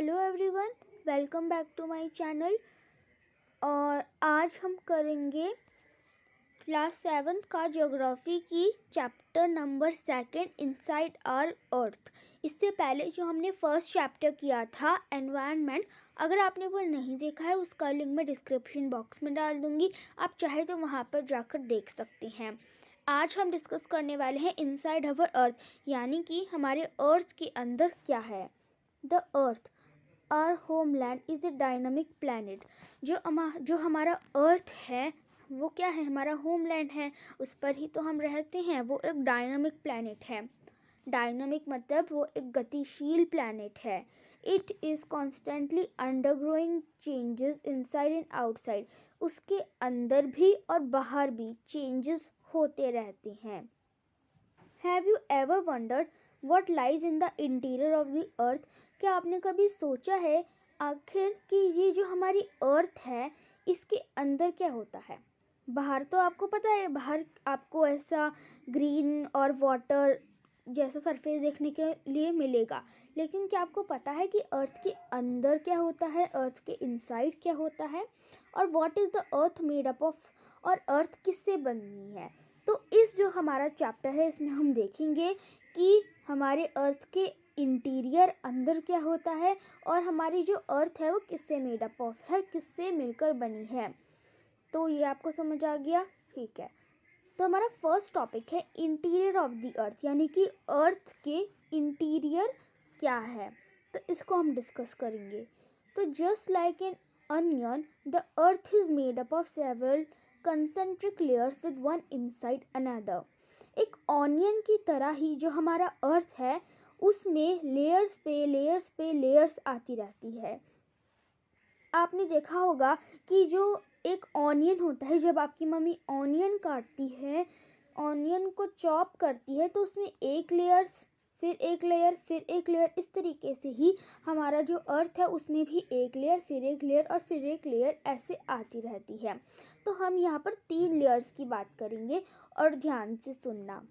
Hello everyone, welcome back to my channel. और आज हम करेंगे क्लास 7 का ज्योग्राफी की chapter number 2 inside our earth. इससे पहले जो हमने फर्स्ट चैप्टर किया था एनवायरनमेंट, अगर आपने वो नहीं देखा है उसका लिंक मैं डिस्क्रिप्शन बॉक्स में डाल दूँगी, आप चाहे तो वहाँ पर जाकर देख सकते हैं। आज हम डिस्कस करने वाले हैं इनसाइड आवर अर्थ, यानी कि हमारे अर्थ के अंदर क्या है। The earth our homeland is a dynamic planet. जो हमारा अर्थ है वो क्या है, हमारा होमलैंड है, उस पर ही तो हम रहते हैं। वो एक डायनामिक प्लैनेट है। डायनामिक मतलब वो एक गतिशील प्लैनेट है। It is constantly undergoing changes inside and outside. उसके अंदर भी और बाहर भी चेंजेस होते रहते हैं। Have you ever wondered what lies in the interior of the अर्थ? क्या आपने कभी सोचा है आखिर कि ये जो हमारी अर्थ है इसके अंदर क्या होता है? बाहर तो आपको पता है, बाहर आपको ऐसा ग्रीन और वाटर जैसा सरफेस देखने के लिए मिलेगा, लेकिन क्या आपको पता है कि अर्थ के अंदर क्या होता है, अर्थ के इनसाइड क्या होता है, और what is the earth made up of, और अर्थ किससे बनी है? तो इस जो हमारा चैप्टर है इसमें हम देखेंगे कि हमारे अर्थ के इंटीरियर अंदर क्या होता है और हमारी जो अर्थ है वो किससे मेड अप ऑफ है, किससे मिलकर बनी है। तो ये आपको समझ आ गया, ठीक है। तो हमारा फर्स्ट टॉपिक है इंटीरियर ऑफ द अर्थ, यानी कि अर्थ के इंटीरियर क्या है, तो इसको हम डिस्कस करेंगे। तो just like an onion the earth is made up of several concentric layers with one inside another. एक ऑनियन की तरह ही जो हमारा अर्थ है उसमें लेयर्स पे लेयर्स पे लेयर्स आती रहती है। आपने देखा होगा कि जो एक ऑनियन होता है, जब आपकी मम्मी ऑनियन काटती है, ऑनियन को चॉप करती है, तो उसमें एक लेयर्स, फिर एक लेयर, फिर एक लेयर, इस तरीके से ही हमारा जो अर्थ है उसमें भी एक लेयर, फिर एक लेयर और फिर एक लेयर ऐसे आती रहती है। तो हम यहाँ पर 3 लेयर्स की बात करेंगे और ध्यान से सुनना।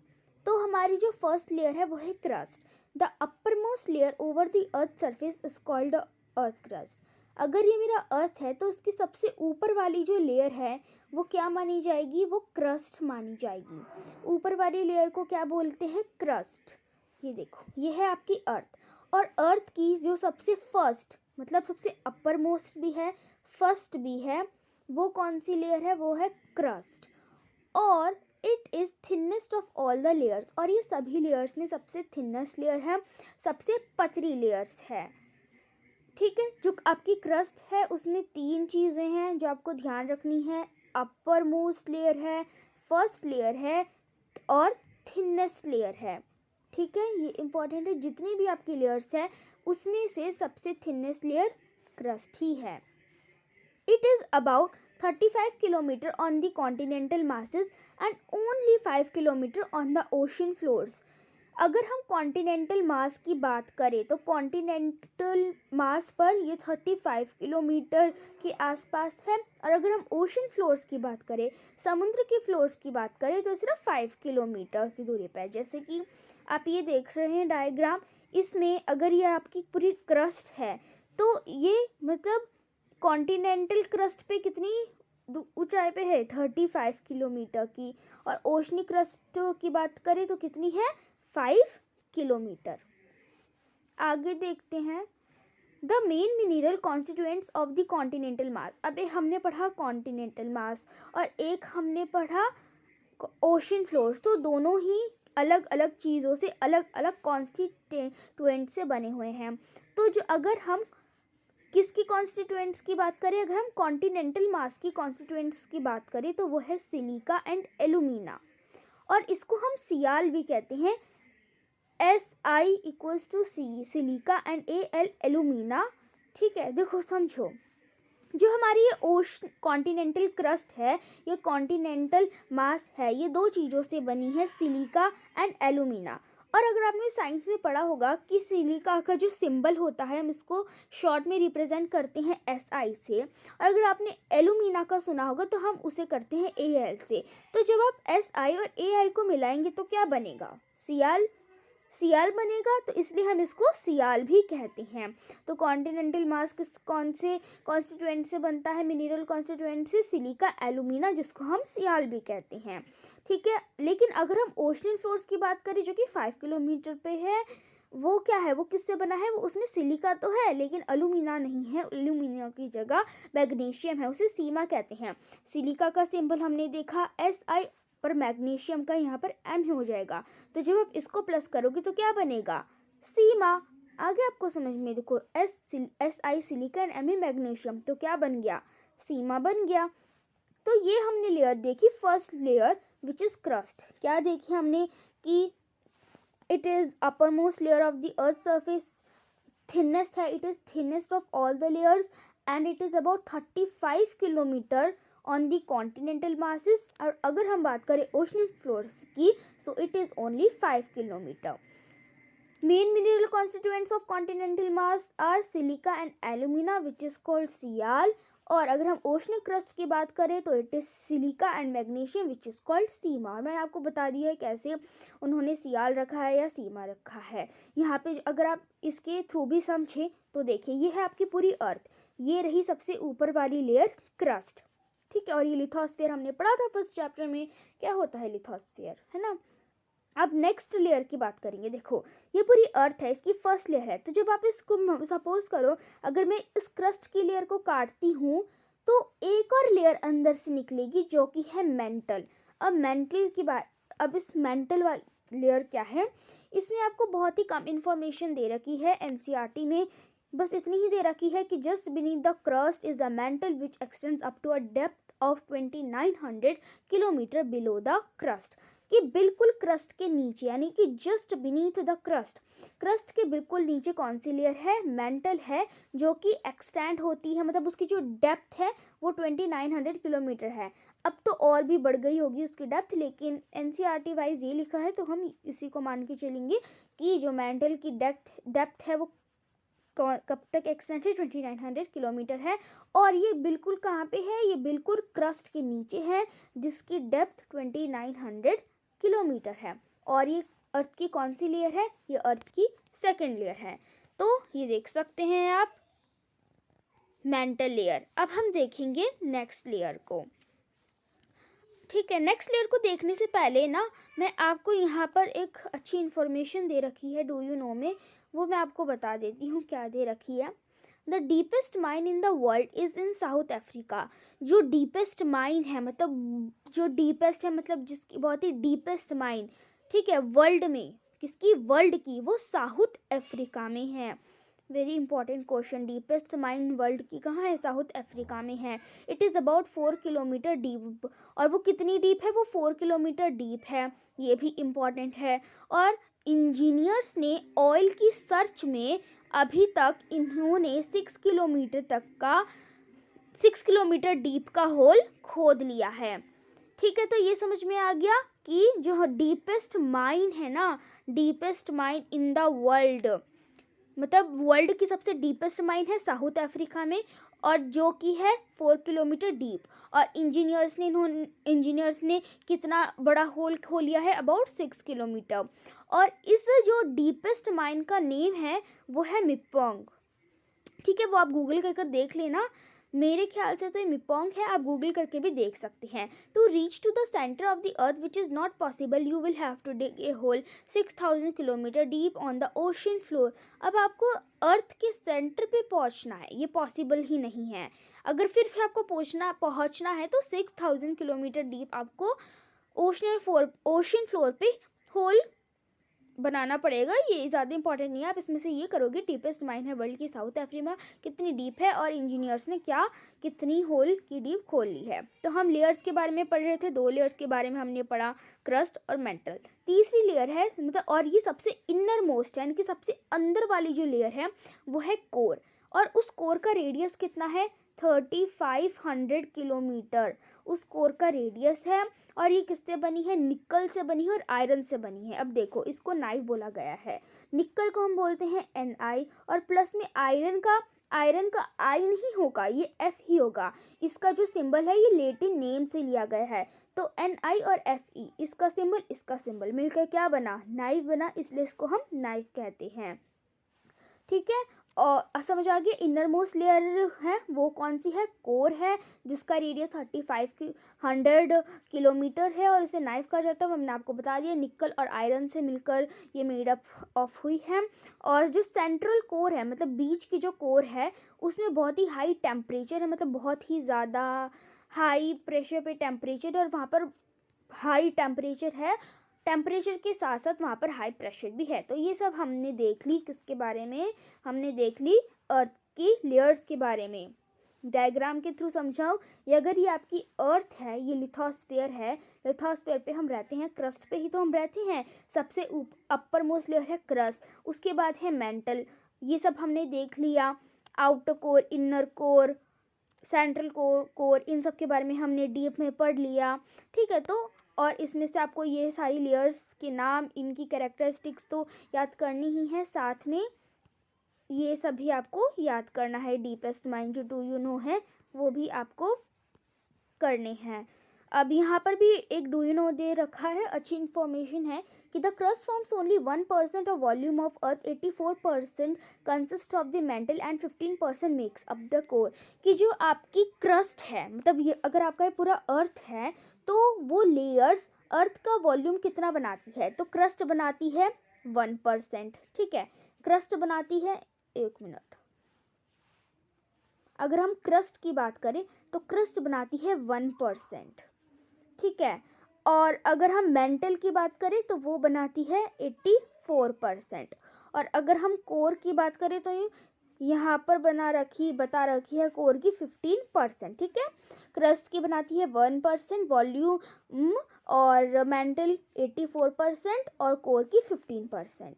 तो हमारी जो फर्स्ट लेयर है वो है crust. The upper most layer over the earth surface is called earth crust. अगर ये मेरा अर्थ है तो उसकी सबसे ऊपर वाली जो लेयर है वो क्या मानी जाएगी, वो क्रस्ट मानी जाएगी। ऊपर वाली लेयर को क्या बोलते हैं, क्रस्ट। ये देखो, ये है आपकी अर्थ। और अर्थ की जो सबसे फर्स्ट मतलब सबसे अपर मोस्ट भी है, फर्स्ट भी है, वो कौन सी लेयर है, वो है क्रस्ट। और it is thinnest of all the layers, और ये सभी लेयर्स में सबसे थिनेस्ट लेयर है, सबसे पतली लेयर्स है। ठीक है, जो आपकी क्रस्ट है उसमें 3 चीज़ें हैं जो आपको ध्यान रखनी है। अपर मोस्ट लेयर है, फर्स्ट लेयर है और थिनेस्ट लेयर है। ठीक है, ये इम्पॉर्टेंट है। जितनी भी आपकी लेयर्स है उसमें से सबसे थिनेस्ट लेयर क्रस्ट ही है। It is about 35 kilometre on the continental masses and only 5 kilometre on the ocean floors. अगर हम कॉन्टिनेंटल मास की बात करें तो कॉन्टिनेंटल मास पर ये 35 किलोमीटर के आसपास है, और अगर हम ओशन फ्लोर्स की बात करें, समुद्र के फ्लोर्स की बात करें, तो सिर्फ 5 किलोमीटर की दूरी पर है। जैसे कि आप ये देख रहे हैं डायग्राम, इसमें अगर ये आपकी पूरी क्रस्ट है तो ये मतलब कॉन्टिनेंटल क्रस्ट पे कितनी ऊंचाई पे है, 35 किलोमीटर की, और ओशनी क्रस्ट की बात करें तो कितनी है, 5 किलोमीटर। आगे देखते हैं the main mineral constituents of the continental mass. अब एक हमने पढ़ा कॉन्टिनेंटल मास और एक हमने पढ़ा ओशन फ्लोर्स, तो दोनों ही अलग अलग चीज़ों से, अलग अलग कॉन्स्टिट्यूएंट से बने हुए हैं। तो जो अगर हम किसकी कॉन्स्टिट्यूएंट्स की बात करें, अगर हम कॉन्टिनेंटल मास की कॉन्स्टिट्यूएंट्स की बात करें तो वो है सिलिका एंड एल्यूमिना, और इसको हम सियाल भी कहते हैं। Si=C silica and Al alumina. ठीक है, देखो समझो, जो हमारी ये ओशन कॉन्टिनेंटल क्रस्ट है, ये कॉन्टिनेंटल मास है, ये 2 चीज़ों से बनी है, सिलिका एंड एल्यूमिना। और अगर आपने साइंस में पढ़ा होगा कि सिलिका का जो सिंबल होता है हम इसको शॉर्ट में रिप्रेजेंट करते हैं Si से, और अगर आपने एल्यूमिना का सुना होगा तो हम उसे करते हैं Al से। तो जब आप Si और Al को मिलाएंगे तो क्या बनेगा, सियाल। सियाल बनेगा, तो इसलिए हम इसको सियाल भी कहते हैं। तो कॉन्टिनेंटल मास कौन से कॉन्स्टिट्यूएंट से बनता है? मिनरल कॉन्स्टिट्यूएंट से सिलिका एल्यूमिना, जिसको हम सियाल भी कहते हैं। ठीक है, लेकिन अगर हम ओशनियन फ्लोर्स की बात करें जो कि 5 किलोमीटर पे है, वो क्या है, वो किससे बना है? वो उसमें सिलिका तो है लेकिन एल्यूमिना नहीं है, एल्यूमिना की जगह मैग्नीशियम है, उसे सीमा कहते हैं। सिलिका का सिंबल हमने देखा SI, पर मैग्नीशियम का यहाँ पर M हो जाएगा। तो जब आप इसको प्लस करोगे तो क्या बनेगा? सीमा। आगे आपको समझ में, देखो SI silica and M magnesium, तो क्या बन गया? सीमा बन गया। तो ये हमने लेयर देखी, first layer which is crust. क्या देखी हमने कि it is upper most layer of the earth surface, thinnest है, it is thinnest of all the layers and it is about 35 kilometre on the continental masses. और अगर हम बात करें ओशनियन फ्लोर्स की, so it is only 5 kilometre. Main mineral constituents of continental mass are silica and alumina which is called sial. और अगर हम oceanic crust की बात करें तो it is silica and magnesium which is called sima. और मैंने आपको बता दिया है कैसे उन्होंने सियाल रखा है या सीमा रखा है। यहाँ पे अगर आप इसके थ्रू भी समझें तो देखिए, ये है आपकी पूरी अर्थ, ये रही सबसे ऊपर वाली लेयर क्रस्ट। ठीक है, और ये लिथोस्फीयर हमने पढ़ा था फर्स्ट चैप्टर में, क्या होता है लिथोस्फीयर, है ना। अब नेक्स्ट लेयर की बात करेंगे। देखो, ये पूरी अर्थ है, इसकी फर्स्ट लेयर है। तो जब आप इसको सपोज करो, अगर मैं इस क्रस्ट की लेयर को काटती हूँ तो एक और लेयर अंदर से निकलेगी जो कि है मेंटल। अब मेंटल की बात, अब इस मेंटल लेयर क्या है, इसमें आपको बहुत ही कम इंफॉर्मेशन दे रखी है NCERT में। बस इतनी ही दे रखी है कि just beneath the crust is the mantle which extends up to a depth of 2900 kilometre below the crust. कि बिल्कुल क्रस्ट के नीचे, यानी कि just beneath the crust, crust के बिल्कुल नीचे कौन सी लेयर है? मेंटल है, जो कि एक्सटेंड होती है, मतलब उसकी जो डेप्थ है वो 2900 किलोमीटर है। अब तो और भी बढ़ गई होगी उसकी डेप्थ, लेकिन NCERT वाइज ये लिखा है तो हम इसी को मान के चलेंगे कि जो मेंटल की डेप्थ है वो कब तक एक्सटेंड है? 2900 किलोमीटर है। और ये बिल्कुल कहाँ पे है? ये बिल्कुल क्रस्ट के नीचे है, जिसकी डेप्थ 2900 किलोमीटर है। और ये अर्थ की कौन सी लेयर है? ये अर्थ की सेकंड लेयर है। तो ये देख सकते हैं आप, मेंटल लेयर। अब हम देखेंगे नेक्स्ट लेयर को। ठीक है, नेक्स्ट लेयर को देखने से पहले ना, मैं आपको यहाँ पर एक अच्छी इन्फॉर्मेशन दे रखी है डू यू नो में, वो मैं आपको बता देती हूँ क्या दे रखी है। The deepest mine in the world is in south Africa. जो डीपेस्ट माइन है, मतलब जो डीपेस्ट है, मतलब जिसकी बहुत ही डीपेस्ट माइन, ठीक है, वर्ल्ड में, किसकी? वर्ल्ड की, वो साउथ अफ्रीका में है। Very important question, deepest mine world की कहाँ है? साउथ अफ्रीका में है। It is about 4 kilometre deep. और वो कितनी डीप है? वो 4 किलोमीटर डीप है, ये भी इम्पॉर्टेंट है। और इंजीनियर्स ने ऑयल की सर्च में अभी तक इन्होंने 6 किलोमीटर तक का 6 किलोमीटर डीप का होल खोद लिया है। ठीक है, तो ये समझ में आ गया कि जो डीपेस्ट माइन है ना, deepest mine in the world, मतलब वर्ल्ड की सबसे डीपेस्ट माइन है साउथ अफ्रीका में, और जो कि है 4 किलोमीटर डीप। और इंजीनियर्स ने कितना बड़ा होल खोल लिया है? About 6 kilometre. और इस जो डीपेस्ट माइन का नेम है वो है मिपोंग। ठीक है, वो आप गूगल कर देख लेना, मेरे ख्याल से तो ये मिपोंग है, आप गूगल करके भी देख सकते हैं। To reach to the centre of the earth which is not possible, you will have to dig a hole 6000 kilometre deep on the ocean floor. अब आपको अर्थ के सेंटर पे पहुंचना है, ये पॉसिबल ही नहीं है। अगर फिर भी आपको पहुंचना है तो 6000 किलोमीटर डीप आपको ओशन फ्लोर पे होल बनाना पड़ेगा। ये ज़्यादा इंपॉर्टेंट नहीं है, आप इसमें से ये करोगे डीपेस्ट माइन है वर्ल्ड की साउथ अफ्रीका, कितनी डीप है और इंजीनियर्स ने क्या कितनी होल की डीप खोल ली है। तो हम लेयर्स के बारे में पढ़ रहे थे, 2 लेयर्स के बारे में हमने पढ़ा, क्रस्ट और मेंटल। तीसरी लेयर है, मतलब और ये सबसे इनर मोस्ट है, यानी कि सबसे अंदर वाली जो लेयर है वो है कोर। और उस कोर का रेडियस कितना है? 3500 किलोमीटर उस कोर का रेडियस है। और ये किससे बनी है? निकल से बनी है और आयरन से बनी है। अब देखो, इसको नाइफ बोला गया है, निकल को हम बोलते हैं Ni, और प्लस में आयरन का आयरन का आई नहीं होगा, ये एफ ही होगा। इसका जो सिंबल है ये लेटिन नेम से लिया गया है, तो NI और FE, इसका सिंबल मिलकर क्या बना, नाइफ बना, इसलिए इसको हम नाइफ कहते हैं। ठीक है, और समझ आ गया। इनर मोस्ट लेयर है वो कौन सी है, कोर है, जिसका रेडियस 100 किलोमीटर है और इसे नाइफ कहा जाता है। हमने आपको बता दिया, निकल और आयरन से मिलकर ये मेड अप ऑफ हुई है। और जो सेंट्रल कोर है, मतलब बीच की जो कोर है, उसमें बहुत ही हाई टेम्परेचर है, मतलब बहुत ही ज़्यादा हाई प्रेशर पे टेम्परेचर, और वहाँ पर हाई टेम्परेचर है, टेम्परेचर के साथ साथ वहाँ पर हाई प्रेशर भी है। तो ये सब हमने देख ली, किसके बारे में, हमने देख ली अर्थ की लेयर्स के बारे में। डायग्राम के थ्रू समझाओ, ये अगर ये आपकी अर्थ है, ये लिथोस्फीयर है, लिथोस्फीयर पे हम रहते हैं, क्रस्ट पे ही तो हम रहते हैं। सबसे अपर मोस्ट लेयर है क्रस्ट, उसके बाद है मेंटल, ये सब हमने देख लिया। Outer core, inner core, central core, इन सब के बारे में हमने डीप में पढ़ लिया। ठीक है, तो और इसमें से आपको ये सारी लेयर्स के नाम, इनकी कैरेक्टरिस्टिक्स तो याद करनी ही है, साथ में ये सभी आपको याद करना है। डीपेस्ट माइंड जो डू यू नो है वो भी आपको करने हैं। अब यहाँ पर भी एक डू यू नो दे रखा है, अच्छी इन्फॉर्मेशन है कि the crust forms only 1% of volume of earth, 84% consist of the mental and 15% makes up the core. कि जो आपकी क्रस्ट है, मतलब ये अगर आपका ये पूरा अर्थ है तो वो लेयर्स अर्थ का वॉल्यूम कितना बनाती है, तो क्रस्ट बनाती है 1%। ठीक है, क्रस्ट बनाती है, एक मिनट, अगर हम क्रस्ट की बात करें तो क्रस्ट बनाती है 1%। ठीक है, और अगर हम मेंटल की बात करें तो वो बनाती है 84%। और अगर हम कोर की बात करें तो यहाँ पर बता रखी है कोर की 15%। ठीक है, क्रस्ट की बनाती है 1% वॉल्यूम, और मेंटल 84% और कोर की 15%।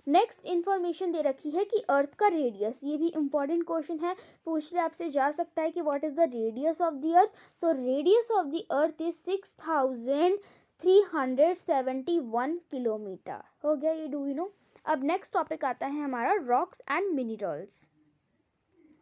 नेक्स्ट इन्फॉर्मेशन दे रखी है कि अर्थ का रेडियस, ये भी इम्पॉर्टेंट क्वेश्चन है, पूछ ले आपसे जा सकता है कि what is the radius of the earth. So radius of the earth is 6371 kilometre. हो गया ये डू यू नो। अब नेक्स्ट टॉपिक आता है हमारा रॉक्स एंड मिनरल्स।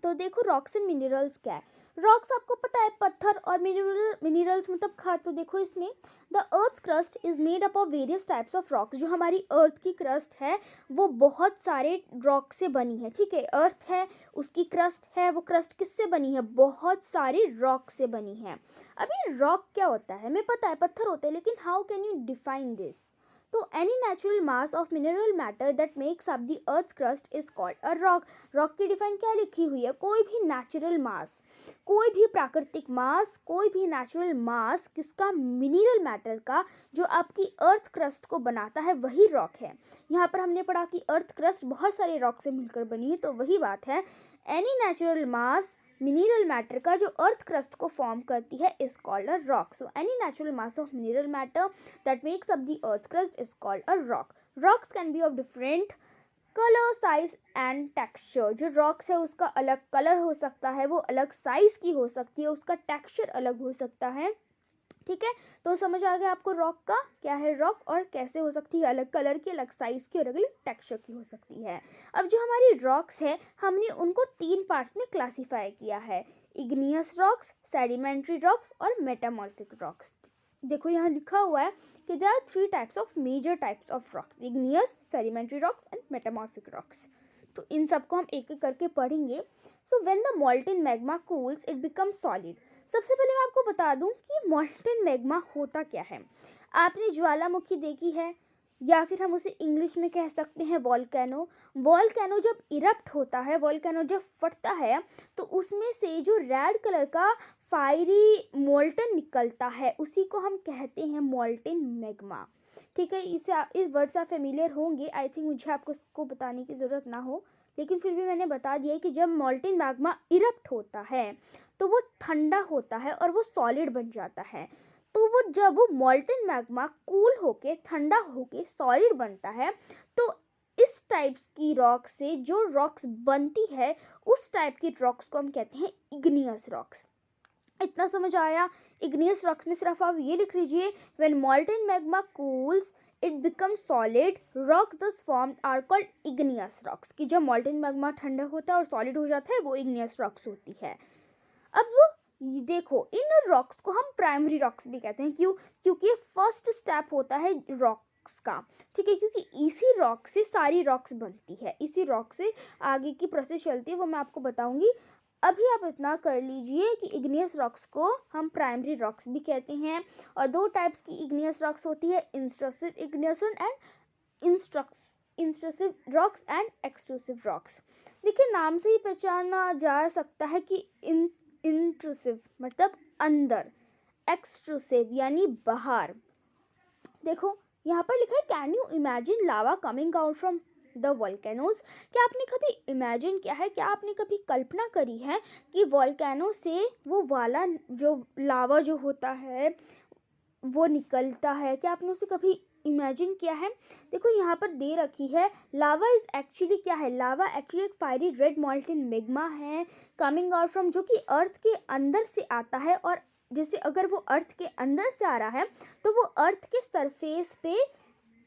तो देखो रॉक्स एंड मिनरल्स क्या है। रॉक्स आपको पता है पत्थर, और मिनरल्स मतलब खाद। तो देखो इसमें the earth crust is made up of various types of rocks. जो हमारी अर्थ की क्रस्ट है वो बहुत सारे रॉक से बनी है। ठीक है, अर्थ है, उसकी क्रस्ट है, वो क्रस्ट किससे बनी है, बहुत सारे रॉक से बनी है। अभी रॉक क्या होता है, हमें पता है पत्थर होते हैं, लेकिन how can you define this. तो any natural mass of mineral matter that makes up the earth crust is called a rock. Rock की डिफाइन क्या लिखी हुई है, कोई भी नेचुरल मास, कोई भी प्राकृतिक मास, कोई भी नेचुरल मास किसका, मिनरल मैटर का, जो आपकी अर्थ क्रस्ट को बनाता है वही रॉक है। यहाँ पर हमने पढ़ा कि अर्थ क्रस्ट बहुत सारे रॉक से मिलकर बनी है, तो वही बात है, एनी नेचुरल मास मिनरल मैटर का जो अर्थ क्रस्ट को फॉर्म करती है is called a rock. So any natural mass of mineral matter that makes up the earth crust is called a rock. Rocks can be of different colour, size and texture. जो rocks है उसका अलग colour हो सकता है, वो अलग size की हो सकती है, उसका टेक्सचर अलग हो सकता है। ठीक है, तो समझ आ गया आपको रॉक का क्या है, रॉक और कैसे हो सकती है, अलग कलर की, अलग साइज की और अलग टेक्सचर की हो सकती है। अब जो हमारी रॉक्स है हमने उनको 3 पार्ट्स में क्लासीफाई किया है, इग्नियस रॉक्स, सेडिमेंट्री रॉक्स और मेटामॉर्फिक रॉक्स। देखो यहाँ लिखा हुआ है कि there are 3 types of major types of rocks, igneous, sedimentary rocks and metamorphic rocks. तो इन सबको हम एक एक करके पढ़ेंगे। So when the molten magma cools it becomes solid. सबसे पहले मैं आपको बता दूं कि मॉल्टेन मैग्मा होता क्या है। आपने ज्वालामुखी देखी है, या फिर हम उसे इंग्लिश में कह सकते हैं वॉल्केनो। वॉल्केनो जब इरप्ट होता है, वॉल्केनो जब फटता है, तो उसमें से जो रेड कलर का फायरी मोल्टन निकलता है उसी को हम कहते हैं मॉल्टेन मैग्मा। ठीक है, इस वर्ड से आप फेमिलियर होंगे, आई थिंक मुझे आपको इसको बताने की ज़रूरत ना हो, लेकिन फिर भी मैंने बता दिया कि जब मॉल्टेन मैग्मा इरप्ट होता है तो वो ठंडा होता है और वो सॉलिड बन जाता है। तो वो जब वो मॉल्टेन मैग्मा कूल होके ठंडा होके सॉलिड बनता है, तो इस टाइप्स की रॉक से जो रॉक्स बनती है उस टाइप की रॉक्स को हम कहते हैं इग्नियस रॉक्स। इतना समझ आया। इग्नियस रॉक्स में सिर्फ आप ये लिख लीजिए, when molten magma cools it become solid rocks thus formed are called igneous rocks, कि जब मॉल्टेन मैग्मा ठंडा होता है और सॉलिड हो जाता है वो इग्नियस रॉक्स होती है। अब वो देखो, इन रॉक्स को हम प्राइमरी रॉक्स भी कहते हैं, क्योंकि ये फर्स्ट स्टेप होता है रॉक्स का, ठीक है, क्योंकि इसी रॉक से सारी रॉक्स बनती है, इसी रॉक से आगे की प्रोसेस चलती है, वो मैं आपको बताऊंगी। अभी आप इतना कर लीजिए कि इग्नियस रॉक्स को हम प्राइमरी रॉक्स भी कहते हैं, और दो टाइप्स की इग्नियस रॉक्स होती है, intrusive igneous and intrusive rocks and extrusive rocks. देखिए, नाम से ही पहचाना जा सकता है कि इंट्रूसिव मतलब अंदर, एक्सट्रूसिव यानी बाहर। देखो यहाँ पर लिखा है, can you imagine lava coming out from the volcanoes. क्या आपने कभी इमेजिन किया है, क्या आपने कभी कल्पना करी है कि वोल्केनो से वो वाला जो लावा जो होता है वो निकलता है? क्या आपने उसे कभी इमेजिन किया है? देखो यहाँ पर दे रखी है, लावा इज एक्चुअली क्या है, लावा एक्चुअली एक फायरी रेड मॉल्टेन मैग्मा है कमिंग आउट फ्रॉम, जो कि अर्थ के अंदर से आता है, और जैसे अगर वो अर्थ के अंदर से आ रहा है तो वो अर्थ के सरफेस पे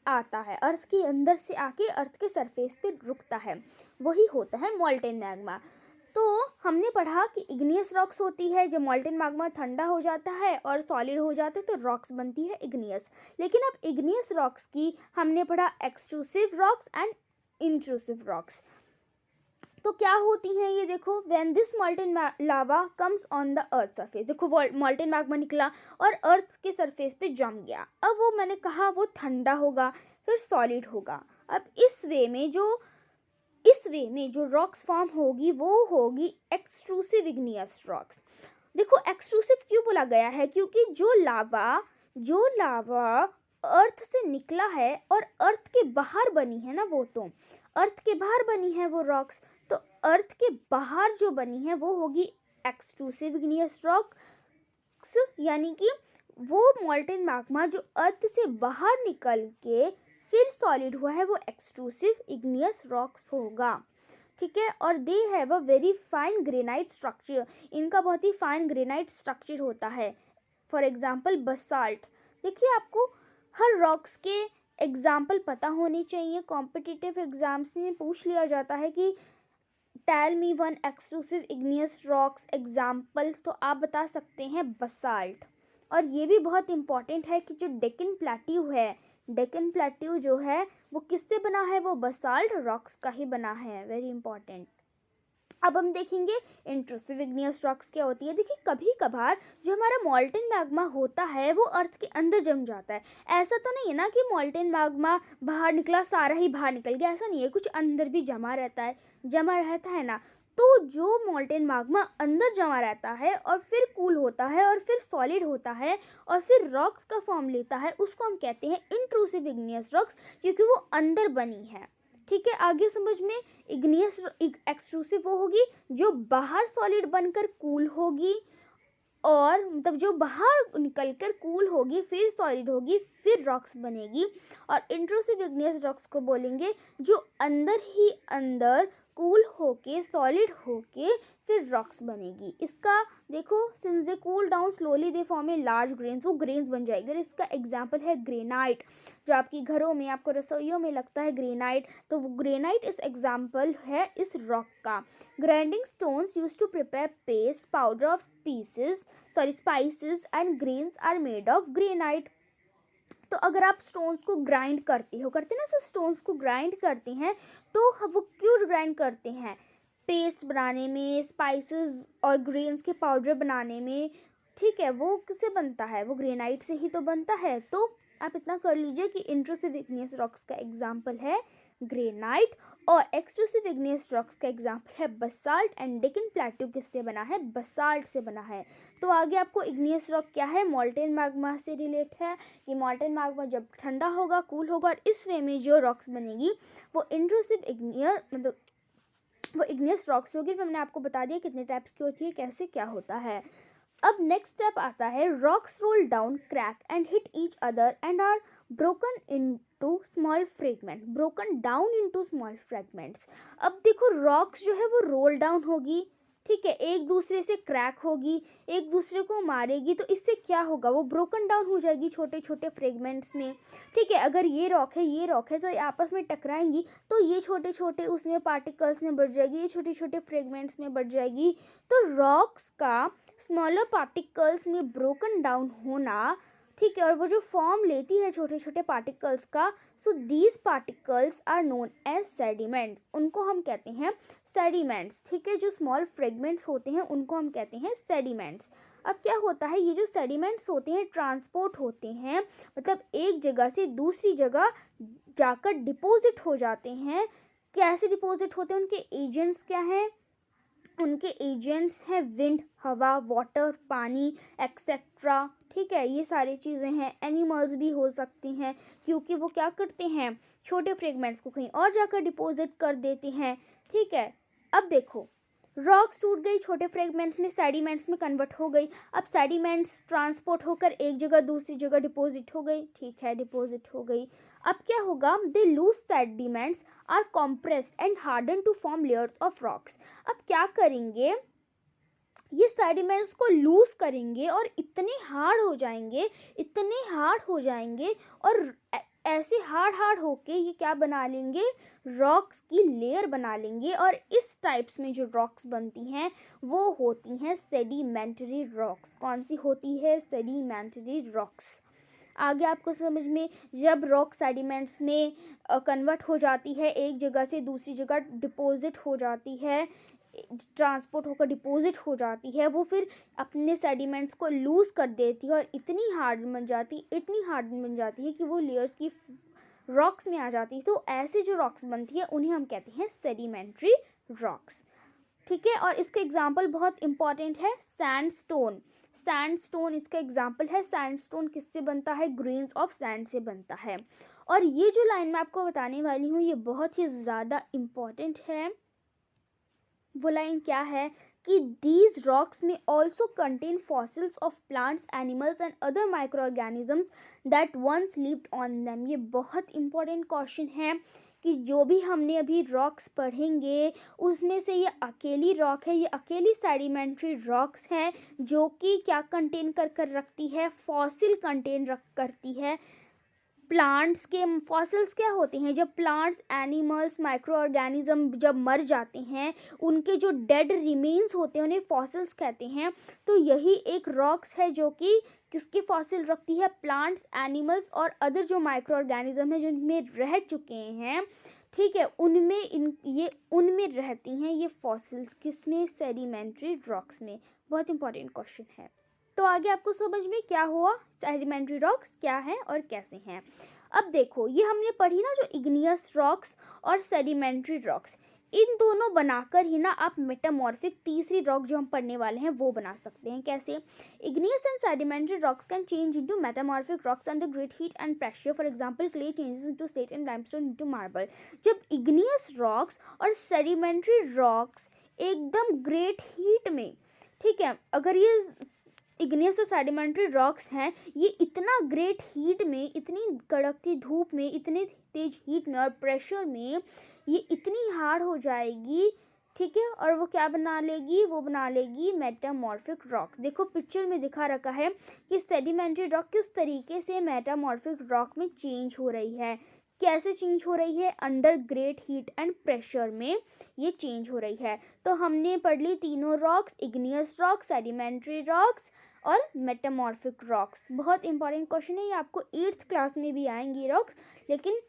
आता है, अर्थ के अंदर से आके अर्थ के सरफेस पे रुकता है, वही होता है मॉल्टेन मैग्मा। तो हमने पढ़ा कि इग्नियस रॉक्स होती है, जब मॉल्टेन मैग्मा ठंडा हो जाता है और सॉलिड हो जाता है तो रॉक्स बनती है इग्नियस। लेकिन अब इग्नियस रॉक्स की हमने पढ़ा extrusive rocks and intrusive rocks. तो क्या होती हैं ये, देखो, when this molten lava comes on the earth surface, देखो मॉल्टेन मैग्मा निकला और अर्थ के सरफेस पे जम गया, अब वो मैंने कहा वो ठंडा होगा फिर सॉलिड होगा। अब इस वे में जो रॉक्स फॉर्म होगी वो होगी एक्सट्रूसिव इग्नियस रॉक्स। देखो एक्सट्रूसिव क्यों बोला गया है, क्योंकि जो लावा अर्थ से निकला है और अर्थ के बाहर बनी है ना, वो तो अर्थ के बाहर बनी है वो रॉक्स, तो अर्थ के बाहर जो बनी है वो होगी एक्सट्रूसिव इग्नियस रॉक्स, यानी कि वो मॉल्टेन मैग्मा जो अर्थ से बाहर निकल के फिर सॉलिड हुआ है वो एक्सट्रूसिव इग्नियस रॉक्स होगा, ठीक है। और they have a very fine granite structure, इनका बहुत ही फाइन ग्रेनाइट स्ट्रक्चर होता है। फॉर एग्जाम्पल बसाल्ट, देखिए आपको हर रॉक्स के एग्जाम्पल पता होनी चाहिए, कॉम्पिटिटिव एग्जाम्स में पूछ लिया जाता है कि tell me one extrusive igneous rocks example, तो आप बता सकते हैं बसाल्ट। और ये भी बहुत इंपॉर्टेंट है कि जो डेक्कन प्लेट्यू है, डेक्कन प्लेट्यू जो है वो किससे बना है, वो बसाल्ट रॉक्स का ही बना है, वेरी इंपॉर्टेंट। अब हम देखेंगे इंट्रूसिव इग्नियस रॉक्स क्या होती है। देखिए कभी कभार जो हमारा मॉल्टेन मैग्मा होता है वो अर्थ के अंदर जम जाता है, ऐसा तो नहीं है ना कि मॉल्टेन मैग्मा बाहर निकला सारा ही बाहर निकल गया, ऐसा नहीं है, कुछ अंदर भी जमा रहता है ना। तो जो मॉल्टेन मैग्मा अंदर जमा रहता है और फिर कूल होता है और फिर सॉलिड होता है और फिर रॉक्स का फॉर्म लेता है, उसको हम कहते हैं इंट्रूसिव इग्नियस रॉक्स, क्योंकि वो अंदर बनी है, ठीक है। आगे समझ में, इग्नियस एक्सट्रूसिव वो होगी जो बाहर सॉलिड बनकर कूल होगी, और मतलब जो बाहर निकलकर कूल होगी फिर सॉलिड होगी फिर रॉक्स बनेगी। और इंट्रूसिव इग्नियस रॉक्स को बोलेंगे जो अंदर ही अंदर कूल होके सॉलिड होके फिर रॉक्स बनेगी। इसका देखो, since they cool down slowly they form a large grains, वो ग्रेन्स बन जाएगी। और इसका एग्जाम्पल है ग्रेनाइट, जो आपकी घरों में आपको रसोइयों में लगता है ग्रेनाइट, तो वो ग्रेनाइट इस एग्जाम्पल है इस रॉक का। Grinding stones use to prepare paste powder of spices and grains are made of granite. तो अगर आप स्टोन्स को ग्राइंड करते ना, स्टोन्स को ग्राइंड करते हैं, तो वो क्यों ग्राइंड करते हैं, पेस्ट बनाने में, स्पाइसेस और ग्रेन्स के पाउडर बनाने में, ठीक है। वो किससे बनता है, वो ग्रेनाइट से ही तो बनता है। तो आप इतना कर लीजिए कि इंट्रूसिव इग्नियस रॉक्स का एग्जाम्पल है ग्रेनाइट और एक्सट्रूसिव इग्नियस रॉक्स का एग्जाम्पल है बसाल्ट, एंड डेक्कन प्लेट्यू किससे बना है, बसाल्ट से बना है। तो आगे आपको इग्नियस रॉक क्या है, मॉल्टेन मैग्मा से रिलेट है कि मॉल्टेन मैग्मा जब ठंडा होगा कूल होगा और इस वे में जो रॉक्स बनेगी वो इंट्रूसिव इग्नियस मतलब वो इग्नियस रॉक्स होगी। फिर हमने आपको बता दिया कितने टाइप्स की होती है, कैसे क्या होता है। अब नेक्स्ट स्टेप आता है, rocks roll down, crack and hit each other and are broken into small fragments. अब देखो रॉक्स जो है वो रोल डाउन होगी, ठीक है, एक दूसरे से क्रैक होगी, एक दूसरे को मारेगी, तो इससे क्या होगा, वो ब्रोकन डाउन हो जाएगी छोटे छोटे फ्रेगमेंट्स में। ठीक है, अगर ये रॉक है, ये रॉक है, तो ये आपस में टकराएंगी तो ये छोटे छोटे उसमें पार्टिकल्स में बढ़ जाएगी, ये छोटे छोटे फ्रेगमेंट्स में बढ़ जाएगी। तो रॉक्स का स्मॉलर पार्टिकल्स में ब्रोकन डाउन होना, ठीक है, और वो जो फॉर्म लेती है छोटे छोटे पार्टिकल्स का, so these particles are known as sediments, उनको हम कहते हैं सेडिमेंट्स। ठीक है, जो स्मॉल फ्रेगमेंट्स होते हैं उनको हम कहते हैं सेडिमेंट्स। अब क्या होता है, ये जो सेडिमेंट्स होते हैं ट्रांसपोर्ट होते हैं, मतलब एक जगह से दूसरी जगह जाकर डिपॉजिट हो जाते हैं। कैसे डिपॉजिट होते हैं, उनके एजेंट्स क्या हैं, उनके एजेंट्स हैं विंड, हवा, वाटर, पानी एक्सेट्रा। ठीक है, ये सारी चीज़ें हैं। एनिमल्स भी हो सकती हैं, क्योंकि वो क्या करते हैं, छोटे फ्रेगमेंट्स को कहीं और जाकर डिपॉजिट कर देते हैं। ठीक है, अब देखो रॉक्स टूट गई, छोटे फ्रेगमेंट्स में सेडिमेंट्स में कन्वर्ट हो गई। अब सेडिमेंट्स ट्रांसपोर्ट होकर एक जगह दूसरी जगह डिपॉजिट हो गई। ठीक है, डिपॉजिट हो गई। अब क्या होगा, the loose sediments are compressed and harden to form layers of rocks. अब क्या करेंगे, ये सेडिमेंट्स को लूज करेंगे और इतने हार्ड हो जाएंगे, इतने हार्ड हो जाएंगे, और ऐसे हार्ड होके ये क्या बना लेंगे, रॉक्स की लेयर बना लेंगे। और इस टाइप्स में जो रॉक्स बनती हैं वो होती हैं सेडिमेंट्री रॉक्स। कौन सी होती है, सेडिमेंट्री रॉक्स। आगे आपको समझ में, जब रॉक सेडिमेंट्स में कन्वर्ट हो जाती है, एक जगह से दूसरी जगह डिपॉजिट हो जाती है, ट्रांसपोर्ट होकर डिपॉजिट हो जाती है, वो फिर अपने सेडिमेंट्स को लूज़ कर देती है और इतनी हार्ड बन जाती, इतनी हार्ड बन जाती है कि वो लेयर्स की रॉक्स में आ जाती है। तो ऐसे जो रॉक्स बनती है उन्हें हम कहते हैं सेडिमेंट्री रॉक्स। ठीक है, और इसका एग्जाम्पल बहुत इंपॉर्टेंट है, सैंडस्टोन। सैंडस्टोन इसका एग्जाम्पल है। सैंडस्टोन किससे बनता है, ग्रेन्स ऑफ सैंड से बनता है। और ये जो लाइन मैं आपको बताने वाली हूँ ये बहुत ही ज़्यादा इम्पॉर्टेंट है। वो लाइन क्या है कि these rocks may also contain fossils of plants, animals and other microorganisms that once lived on them। ये बहुत इंपॉर्टेंट क्वेश्चन है कि जो भी हमने अभी रॉक्स पढ़ेंगे उसमें से ये अकेली रॉक है, ये अकेली सेडिमेंट्री रॉक्स हैं जो कि क्या कंटेन कर रखती है, फॉसिल कंटेन करती है। प्लांट्स के फॉसिल्स क्या होते हैं, जब प्लांट्स, एनिमल्स, माइक्रो ऑर्गेनिज्म जब मर जाते हैं, उनके जो डेड रिमेन्स होते हैं उन्हें फॉसिल्स कहते हैं। तो यही एक रॉक्स है जो कि किसके फॉसिल रखती है, प्लांट्स, एनिमल्स और अदर जो माइक्रो ऑर्गेनिज्म है जिनमें रह चुके हैं। ठीक है, उनमें रहती हैं ये फॉसिल्स, किसमें, सेडिमेंट्री रॉक्स में। बहुत इंपॉर्टेंट क्वेश्चन है। तो आगे आपको समझ में क्या हुआ, सेडिमेंट्री रॉक्स क्या है और कैसे हैं। अब देखो, ये हमने पढ़ी ना जो इग्नियस रॉक्स और सेडिमेंट्री रॉक्स, इन दोनों बनाकर ही ना आप मेटामॉर्फिक तीसरी रॉक जो हम पढ़ने वाले हैं वो बना सकते हैं। कैसे, igneous and sedimentary rocks can change into metamorphic rocks under great heat and pressure. For example, clay changes into slate and limestone into marble. जब इग्नियस रॉक्स और सेडिमेंट्री रॉक्स एकदम ग्रेट हीट में, ठीक है, अगर ये इग्नियस और sedimentary rocks हैं, ये इतना ग्रेट हीट में, इतनी कड़कती धूप में, इतने तेज हीट में और प्रेशर में ये इतनी हार्ड हो जाएगी। ठीक है, और वो क्या बना लेगी, वो बना लेगी मेटामॉर्फिक रॉक। देखो पिक्चर में दिखा रखा है कि सेडिमेंट्री रॉक किस तरीके से मेटामॉर्फिक रॉक में चेंज हो रही है। कैसे चेंज हो रही है, under great heat and pressure में ये चेंज हो रही है। तो हमने पढ़ ली तीनों rocks, igneous rocks, sedimentary rocks और मेटामॉर्फिक रॉक्स। बहुत इंपॉर्टेंट क्वेश्चन है, ये आपको 8th क्लास में भी आएंगी रॉक्स, लेकिन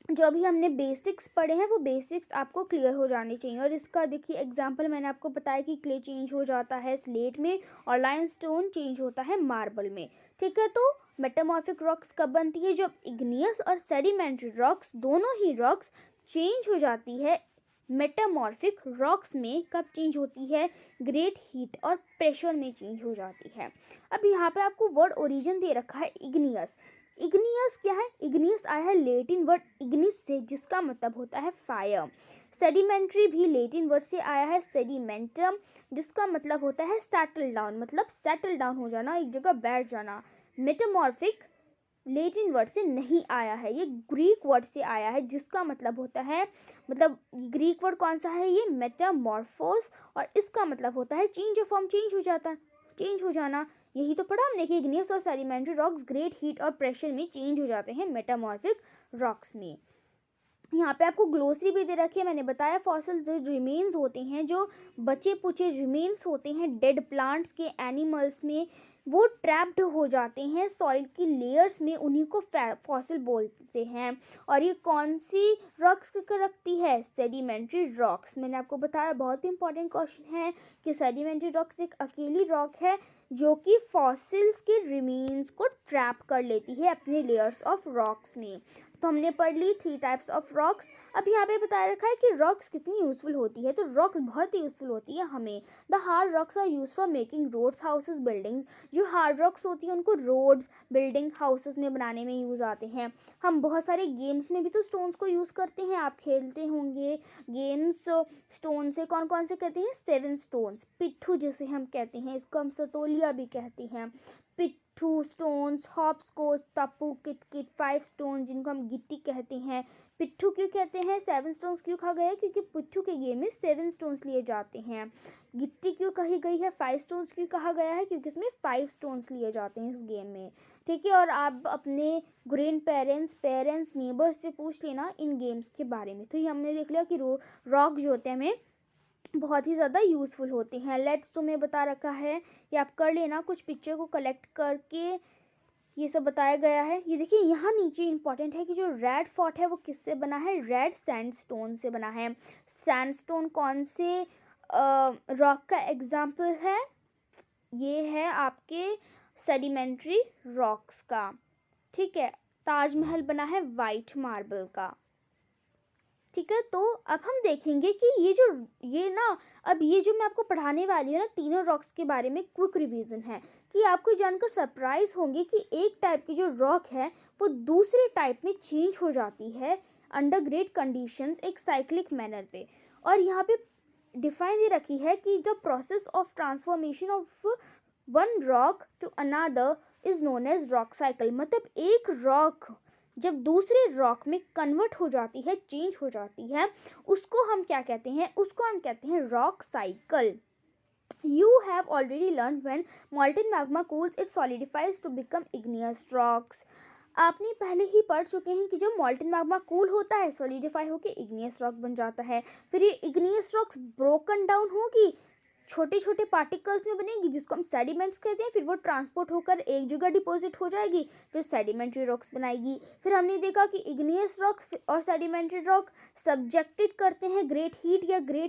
जो अभी हमने बेसिक्स पढ़े हैं वो बेसिक्स आपको क्लियर हो जाने चाहिए। और इसका देखिए एग्जांपल मैंने आपको बताया कि क्ले चेंज हो जाता है स्लेट में और लाइमस्टोन चेंज होता है मार्बल में। ठीक है, तो मेटामॉर्फिक रॉक्स कब बनती है, जब इग्नियस और सेडिमेंट्री रॉक्स दोनों ही रॉक्स चेंज हो जाती है। मेटामॉर्फिक रॉक्स में कब चेंज होती है, ग्रेट हीट और प्रेशर में चेंज हो जाती है। अब यहाँ पे आपको वर्ड ओरिजिन दे रखा है इग्नियस। इग्नियस क्या है, इग्नियस आया है लेटिन वर्ड इग्निस से, जिसका मतलब होता है फायर। सेडिमेंट्री भी लेटिन वर्ड से आया है सेडिमेंटम, जिसका मतलब होता है सेटल डाउन, मतलब सेटल डाउन हो जाना, एक जगह बैठ जाना। मेटामॉर्फिक लैटिन वर्ड से नहीं आया है, ये ग्रीक वर्ड से आया है, जिसका मतलब होता है, मतलब ग्रीक वर्ड कौन सा है, ये मेटामॉर्फोस, और इसका मतलब होता है चेंज ऑफ फॉर्म, चेंज हो जाना। यही तो पढ़ा हमने कि इग्नियस और सेडिमेंट्री रॉक्स ग्रेट हीट और प्रेशर में चेंज हो जाते हैं मेटामॉर्फिक रॉक्स में। यहाँ पे आपको ग्लोसरी भी दे रखी है, मैंने बताया फॉसिल जो रिमेन्स होते हैं, जो बचे पुचे रिमेन्स होते हैं डेड प्लांट्स के, एनिमल्स में, वो ट्रैप्ड हो जाते हैं सॉइल की लेयर्स में, उन्हीं को फॉसिल बोलते हैं। और ये कौन सी रॉक्स रखती है, सेडिमेंट्री रॉक्स। मैंने आपको बताया बहुत ही इंपॉर्टेंट क्वेश्चन है कि सेडिमेंट्री रॉक्स एक अकेली रॉक है जो कि फॉसिल्स के रिमेन्स को ट्रैप कर लेती है अपने लेयर्स ऑफ रॉक्स में। तो हमने पढ़ ली 3 टाइप्स ऑफ रॉक्स। अब यहाँ पे बता रखा है कि रॉक्स कितनी यूज़फुल होती है, तो रॉक्स बहुत ही यूज़फुल होती है हमें। The hard rocks are use for making roads, houses, building. जो हार्ड रॉक्स होती है उनको रोड्स, बिल्डिंग, हाउसेस में बनाने में यूज़ आते हैं। हम बहुत सारे गेम्स में भी तो स्टोन्स को यूज़ करते हैं, आप खेलते होंगे गेम्स स्टोन से, कौन कौन से कहते हैं, 7 स्टोन्स, पिट्ठू जिसे हम कहते हैं, इसको हम सतोलिया भी कहते हैं। पिट्ठू स्टोन्स, हॉपस्कॉच, टापू, किटकिट, 5 स्टोन जिनको हम गिट्टी कहते हैं। पिट्ठू क्यों कहते हैं, 7 स्टोन्स क्यों कहा गया है, क्योंकि पिट्ठू के गेम में 7 स्टोन्स लिए जाते हैं। गिट्टी क्यों कही गई है, 5 स्टोन्स क्यों कहा गया है, क्योंकि इसमें 5 स्टोन्स लिए जाते हैं इस गेम में। ठीक है, और आप अपने ग्रैंड पेरेंट्स, नेबर्स से पूछ लेना इन गेम्स के बारे में। तो ये हमने देख लिया कि रॉक जो होते हैं हमें बहुत ही ज़्यादा यूज़फुल होते हैं। लेट्स तुम्हें बता रखा है, ये आप कर लेना, कुछ पिक्चर को कलेक्ट करके ये सब बताया गया है। ये देखिए यहाँ नीचे इंपॉर्टेंट है कि जो रेड फोर्ट है वो किससे बना है, रेड सैंडस्टोन से बना है। सैंडस्टोन कौन से रॉक का एग्जाम्पल है, ये है आपके सेडिमेंट्री रॉक्स का। ठीक है, ताजमहल बना है वाइट मार्बल का। ठीक है, तो अब हम देखेंगे कि ये जो मैं आपको पढ़ाने वाली हूँ ना, तीनों रॉक्स के बारे में क्विक रिवीजन है, कि आपको जानकर सरप्राइज होंगे कि एक टाइप की जो रॉक है वो दूसरे टाइप में चेंज हो जाती है अंडर ग्रेट कंडीशंस, एक साइक्लिक मैनर पे। और यहाँ पे डिफाइन ये रखी है कि the process of transformation of one rock to another is known as rock cycle. मतलब एक रॉक जब दूसरे रॉक में कन्वर्ट हो जाती है, चेंज हो जाती है, उसको हम क्या कहते हैं, उसको हम कहते हैं rock cycle. You have already learned when molten magma cools, it solidifies to become igneous rocks. आपने पहले ही पढ़ चुके हैं कि जब मॉल्टन मैग्मा कूल होता है, सॉलिडिफाई होकर इग्नियस रॉक बन जाता है। फिर ये इग्नियस रॉक्स ब्रोकन डाउन होगी, छोटे छोटे पार्टिकल्स में बनेगी, जिसको हम सेडिमेंट्स कहते हैं। फिर वो ट्रांसपोर्ट होकर एक जगह डिपॉजिट हो जाएगी, फिर सेडिमेंट्री रॉक्स बनाएगी। फिर हमने देखा कि इग्नियस रॉक्स और सेडिमेंट्री रॉक सब्जेक्टेड करते हैं ग्रेट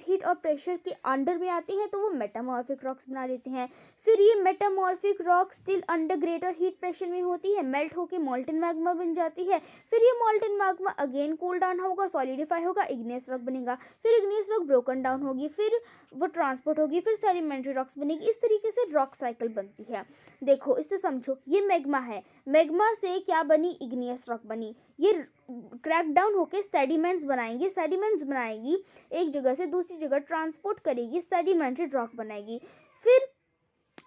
हीट और प्रेशर के अंडर में आते हैं, तो वो मेटामॉर्फिक रॉक्स बना देते हैं। फिर ये metamorphic rock still under greater heat pressure में होती है, मेल्ट होकर मॉल्टन मैग्मा बन जाती है। फिर ये मॉल्टन मैग्मा अगेन कूल डाउन होगा, सॉलिडिफाई होगा, इग्नियस रॉक बनेगा। फिर इग्नियस रॉक ब्रोकन डाउन होगी, फिर वो ट्रांसपोर्ट होगी, फिर सेडिमेंट्री रॉक्स बनेगी। इस तरीके से रॉक साइकिल बनती है। देखो इससे समझो, ये मैग्मा है, मैग्मा से क्या बनी, इग्नियस रॉक बनी। ये क्रैक डाउन होके सेडिमेंट्स बनाएगी, एक जगह से दूसरी जगह ट्रांसपोर्ट करेगी, सेडिमेंट्री रॉक बनाएगी। फिर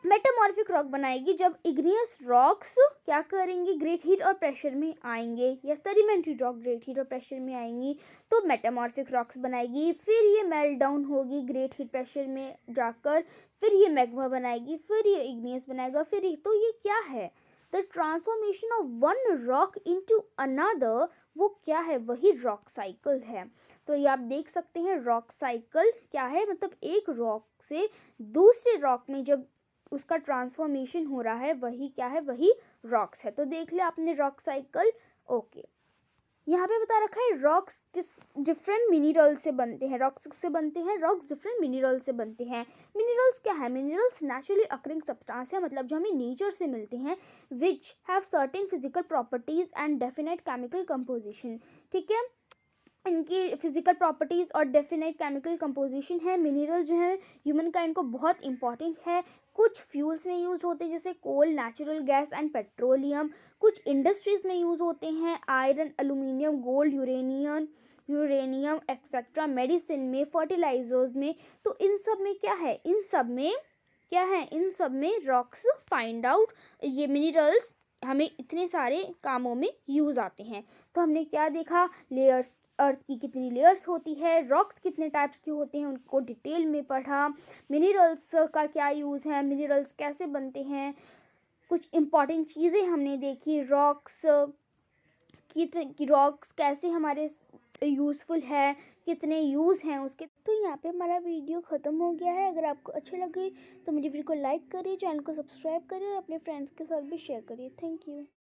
मेटामॉर्फिक रॉक बनाएगी जब इग्नियस रॉक्स क्या करेंगे, ग्रेट हीट और प्रेशर में आएंगे, या सेडिमेंट्री रॉक ग्रेट हीट और प्रेशर में आएंगी तो मेटामॉर्फिक रॉक्स बनाएगी। फिर ये मेल्ट डाउन होगी ग्रेट हीट प्रेशर में जाकर, फिर ये मैग्मा बनाएगी, फिर ये इग्नियस बनाएगा। फिर तो ये क्या है, the transformation of one rock into another, वो क्या है, वही रॉक साइकिल है। तो ये आप देख सकते हैं रॉक साइकिल क्या है, मतलब एक रॉक से दूसरे रॉक में जब उसका ट्रांसफॉर्मेशन हो रहा है, वही क्या है, वही रॉक्स है। तो देख ले आपने रॉक साइकिल। ओके, यहाँ पे बता रखा है रॉक्स डिफरेंट मिनरल से बनते हैं, रॉक्स से बनते हैं, रॉक्स डिफरेंट मिनरल से बनते हैं। मिनरल्स क्या है, मिनरल्स नेचुरली अकरिंग सब्सटेंस है, मतलब जो हमें नेचर से मिलते हैं, which have certain physical properties and definite chemical composition. ठीक है, इनकी फिजिकल प्रॉपर्टीज़ और डेफिनेट केमिकल कंपोजिशन है। मिनरल जो है ह्यूमन काइंड को बहुत इंपॉर्टेंट है। कुछ फ्यूल्स में यूज़ होते हैं जैसे कोल, नेचुरल गैस एंड पेट्रोलियम। कुछ इंडस्ट्रीज़ में यूज़ होते हैं iron, aluminium, gold, uranium etcetera. Medicine में, फर्टिलाइजर्स में। तो इन सब में क्या है, इन सब में रॉक्स फाइंड आउट, ये मिनरल्स हमें इतने सारे कामों में यूज़ आते हैं। तो हमने क्या देखा, लेयर्स, अर्थ की कितनी लेयर्स होती है, रॉक्स कितने टाइप्स के होते हैं उनको डिटेल में पढ़ा, मिनरल्स का क्या यूज़ है, मिनरल्स कैसे बनते हैं, कुछ इम्पॉर्टेंट चीज़ें हमने देखी, रॉक्स कैसे हमारे यूज़फुल है, कितने यूज़ हैं उसके। तो यहाँ पे हमारा वीडियो ख़त्म हो गया है। अगर आपको अच्छी लगी तो मुझे वीडियो को लाइक करिए, चैनल को सब्सक्राइब करिए और अपने फ्रेंड्स के साथ भी शेयर करिए। Thank you.